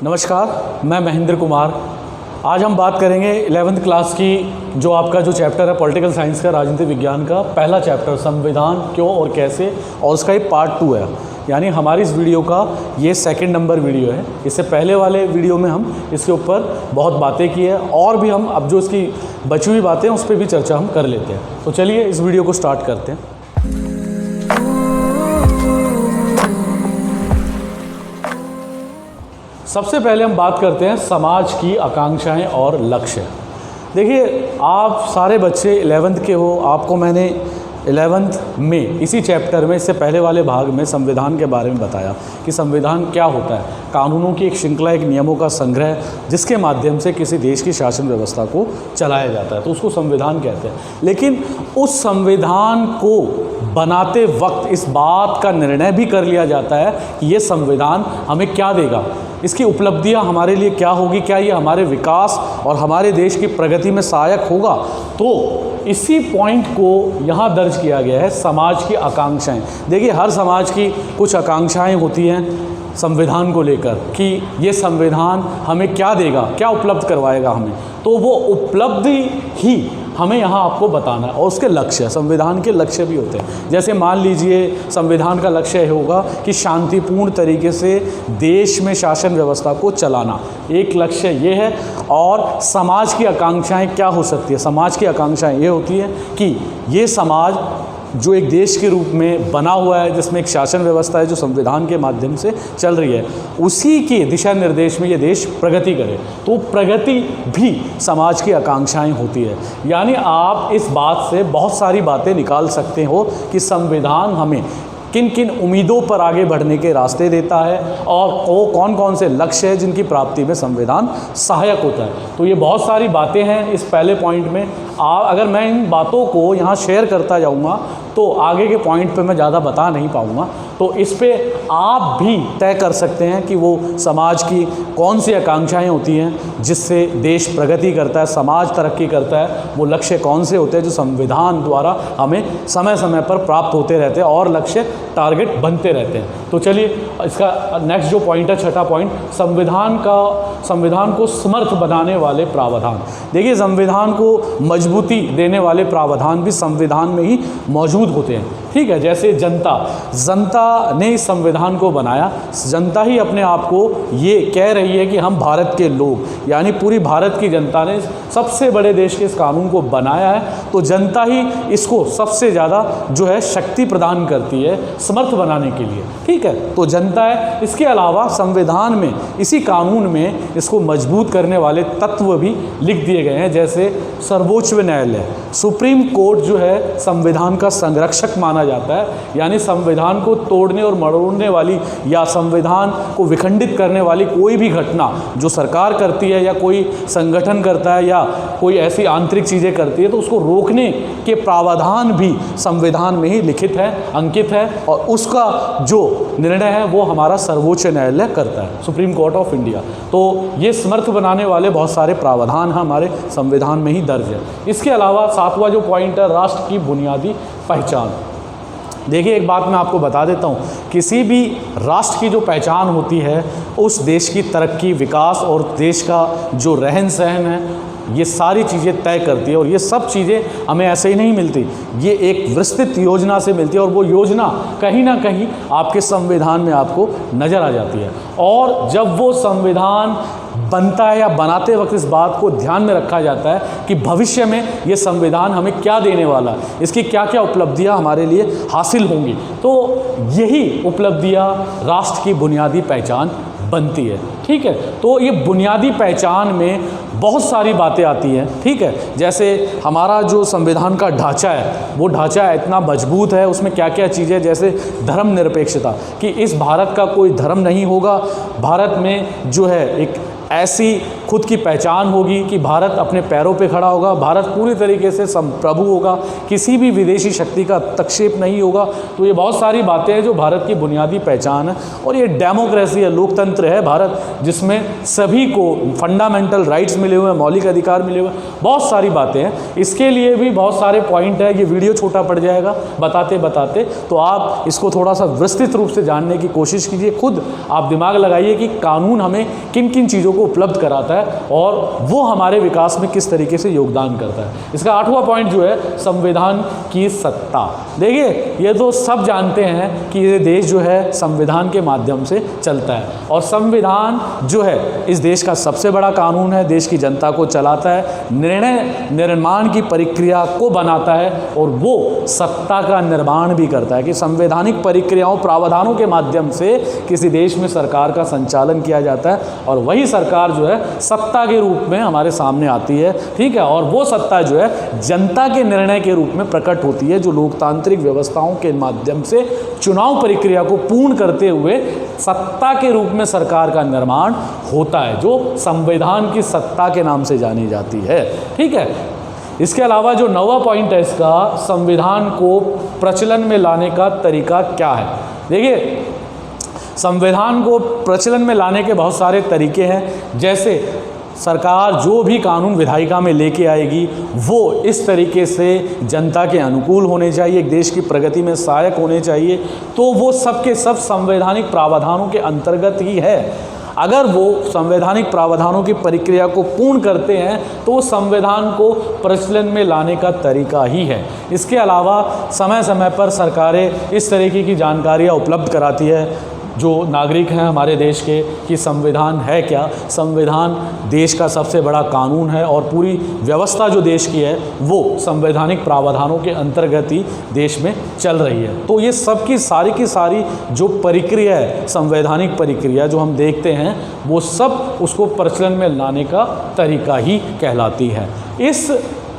नमस्कार, मैं महेंद्र कुमार। आज हम बात करेंगे 11th क्लास की जो आपका जो चैप्टर है पॉलिटिकल साइंस का, राजनीतिक विज्ञान का पहला चैप्टर संविधान क्यों और कैसे, और उसका ये पार्ट 2 है। यानी हमारी इस वीडियो का ये 2nd नंबर वीडियो है। इससे पहले वाले वीडियो में हम इसके ऊपर बहुत बातें की है और भी हम अब जो इसकी बची हुई बातें हैं उस पर भी चर्चा हम कर लेते हैं। तो चलिए इस वीडियो को स्टार्ट करते हैं। सबसे पहले हम बात करते हैं समाज की आकांक्षाएं और लक्ष्य। देखिए, आप सारे बच्चे 11th के हो, आपको मैंने 11th में इसी चैप्टर में इससे पहले वाले भाग में संविधान के बारे में बताया कि संविधान क्या होता है। कानूनों की एक श्रृंखला, एक नियमों का संग्रह जिसके माध्यम से किसी देश की शासन व्यवस्था को चलाया जाता है, तो उसको संविधान कहते हैं। लेकिन उस संविधान को बनाते वक्त इस बात का निर्णय भी कर लिया जाता है कि ये संविधान हमें क्या देगा, इसकी उपलब्धियां हमारे लिए क्या होगी, क्या ये हमारे विकास और हमारे देश की प्रगति में सहायक होगा। तो इसी पॉइंट को यहाँ दर्ज किया गया है, समाज की आकांक्षाएं। देखिए, हर समाज की कुछ आकांक्षाएं होती हैं संविधान को लेकर कि ये संविधान हमें क्या देगा, क्या उपलब्ध करवाएगा हमें। तो वो उपलब्धि ही हमें यहाँ आपको बताना है। और उसके लक्ष्य, संविधान के लक्ष्य भी होते हैं। जैसे मान लीजिए संविधान का लक्ष्य होगा कि शांतिपूर्ण तरीके से देश में शासन व्यवस्था को चलाना, एक लक्ष्य ये है। और समाज की आकांक्षाएं क्या हो सकती है? समाज की आकांक्षाएं ये होती है कि ये समाज जो एक देश के रूप में बना हुआ है, जिसमें एक शासन व्यवस्था है जो संविधान के माध्यम से चल रही है, उसी के दिशा निर्देश में ये देश प्रगति करे। तो प्रगति भी समाज की आकांक्षाएं होती है। यानी आप इस बात से बहुत सारी बातें निकाल सकते हो कि संविधान हमें किन किन उम्मीदों पर आगे बढ़ने के रास्ते देता है और वो कौन कौन से लक्ष्य हैं जिनकी प्राप्ति में संविधान सहायक होता है। तो ये बहुत सारी बातें हैं इस पहले पॉइंट में। अगर मैं इन बातों को यहाँ शेयर करता जाऊँगा तो आगे के पॉइंट पे मैं ज़्यादा बता नहीं पाऊँगा। तो इस पे आप भी तय कर सकते हैं कि वो समाज की कौन सी आकांक्षाएं होती हैं जिससे देश प्रगति करता है, समाज तरक्की करता है। वो लक्ष्य कौन से होते हैं जो संविधान द्वारा हमें समय समय पर प्राप्त होते रहते हैं और लक्ष्य टारगेट बनते रहते हैं। तो चलिए इसका नेक्स्ट जो पॉइंट है, छठा पॉइंट, संविधान को समर्थ बनाने वाले प्रावधान। देखिए, संविधान को मजबूती देने वाले प्रावधान भी संविधान में ही मौजूद होते हैं। ठीक है, जैसे जनता ने इस संविधान को बनाया। जनता ही अपने आप को ये कह रही है कि हम भारत के लोग, यानी पूरी भारत की जनता ने सबसे बड़े देश के इस कानून को बनाया है। तो जनता ही इसको सबसे ज़्यादा जो है शक्ति प्रदान करती है समर्थ बनाने के लिए। ठीक है, तो जनता है। इसके अलावा संविधान में, इसी कानून में इसको मजबूत करने वाले तत्व भी लिख दिए गए हैं। जैसे सर्वोच्च न्यायालय, सुप्रीम कोर्ट जो है संविधान का संरक्षक माना जाता है। यानी संविधान को तोड़ने और मरोड़ने वाली या संविधान को विखंडित करने वाली कोई भी घटना जो सरकार करती है या कोई संगठन करता है या कोई ऐसी आंतरिक चीज़ें करती है, तो उसको रोकने के प्रावधान भी संविधान में ही लिखित है, अंकित है। और उसका जो निर्णय है वो हमारा सर्वोच्च न्यायालय करता है, सुप्रीम कोर्ट ऑफ इंडिया। तो ये समर्थ बनाने वाले बहुत सारे प्रावधान हैं हमारे संविधान में ही दर्ज है। इसके अलावा 7वां जो पॉइंट है, राष्ट्र की बुनियादी पहचान। देखिए, एक बात मैं आपको बता देता हूँ, किसी भी राष्ट्र की जो पहचान होती है उस देश की तरक्की, विकास और देश का जो रहन सहन है, ये सारी चीज़ें तय करती है। और ये सब चीज़ें हमें ऐसे ही नहीं मिलती, ये एक विस्तृत योजना से मिलती है। और वो योजना कहीं ना कहीं आपके संविधान में आपको नज़र आ जाती है। और जब वो संविधान बनता है या बनाते वक्त इस बात को ध्यान में रखा जाता है कि भविष्य में ये संविधान हमें क्या देने वाला है, इसकी क्या क्या उपलब्धियां हमारे लिए हासिल होंगी। तो यही उपलब्धियां राष्ट्र की बुनियादी पहचान बनती है। ठीक है, तो ये बुनियादी पहचान में बहुत सारी बातें आती हैं। ठीक है, जैसे हमारा जो संविधान का ढांचा है, वो ढांचा इतना मजबूत है, उसमें क्या क्या चीज़ें, जैसे धर्मनिरपेक्षता, कि इस भारत का कोई धर्म नहीं होगा। भारत में जो है एक ऐसी खुद की पहचान होगी कि भारत अपने पैरों पे खड़ा होगा, भारत पूरी तरीके से संप्रभु होगा, किसी भी विदेशी शक्ति का हस्तक्षेप नहीं होगा। तो ये बहुत सारी बातें हैं जो भारत की बुनियादी पहचान है। और ये डेमोक्रेसी है, लोकतंत्र है भारत, जिसमें सभी को फंडामेंटल राइट्स मिले हुए हैं, मौलिक अधिकार मिले हुए हैं, बहुत सारी बातें हैं। इसके लिए भी बहुत सारे पॉइंट है, ये वीडियो छोटा पड़ जाएगा बताते बताते, तो आप इसको थोड़ा सा विस्तृत रूप से जानने की कोशिश कीजिए। खुद आप दिमाग लगाइए कि कानून हमें किन किन चीज़ों को उपलब्ध कराता है और वो हमारे विकास में किस तरीके से योगदान करता है। इसका 8वां पॉइंट जो है संविधान की सत्ता। देखिए ये तो सब जानते हैं कि ये देश जो है संविधान के माध्यम से चलता है और संविधान जो है इस देश का सबसे बड़ा कानून है, देश की जनता को चलाता है, निर्णय निर्माण की प्रक्रिया को बनाता है और वो सत्ता का निर्माण भी करता है कि संवैधानिक प्रक्रियाओं प्रावधानों के माध्यम से किसी देश में सरकार का संचालन किया जाता है और वही सरकार जो है सत्ता के रूप में हमारे सामने आती है, ठीक है। और वो सत्ता जो है जनता के निर्णय के रूप में प्रकट होती है, जो लोकतांत्रिक व्यवस्थाओं के माध्यम से चुनाव प्रक्रिया को पूर्ण करते हुए सत्ता के रूप में सरकार का निर्माण होता है, जो संविधान की सत्ता के नाम से जानी जाती है, ठीक है। इसके अलावा जो 9वां पॉइंट है इसका, संविधान को प्रचलन में लाने का तरीका क्या है। देखिए संविधान को प्रचलन में लाने के बहुत सारे तरीके हैं, जैसे सरकार जो भी कानून विधायिका में लेके आएगी वो इस तरीके से जनता के अनुकूल होने चाहिए, एक देश की प्रगति में सहायक होने चाहिए, तो वो सब के सब संवैधानिक प्रावधानों के अंतर्गत ही है। अगर वो संवैधानिक प्रावधानों की प्रक्रिया को पूर्ण करते हैं तो संविधान को प्रचलन में लाने का तरीका ही है। इसके अलावा समय समय पर सरकारें इस तरीके की जानकारियाँ उपलब्ध कराती है जो नागरिक हैं हमारे देश के कि संविधान है क्या। संविधान देश का सबसे बड़ा कानून है और पूरी व्यवस्था जो देश की है वो संवैधानिक प्रावधानों के अंतर्गत ही देश में चल रही है। तो ये सब की सारी जो प्रक्रिया है, संवैधानिक प्रक्रिया जो हम देखते हैं, वो सब उसको प्रचलन में लाने का तरीका ही कहलाती है। इस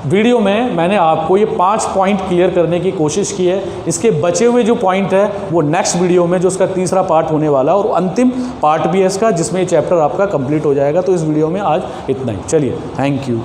वीडियो में मैंने आपको ये 5 पॉइंट क्लियर करने की कोशिश की है। इसके बचे हुए जो पॉइंट है वो नेक्स्ट वीडियो में, जो उसका तीसरा पार्ट होने वाला है और अंतिम पार्ट भी है इसका, जिसमें ये चैप्टर आपका कंप्लीट हो जाएगा। तो इस वीडियो में आज इतना ही। चलिए, थैंक यू।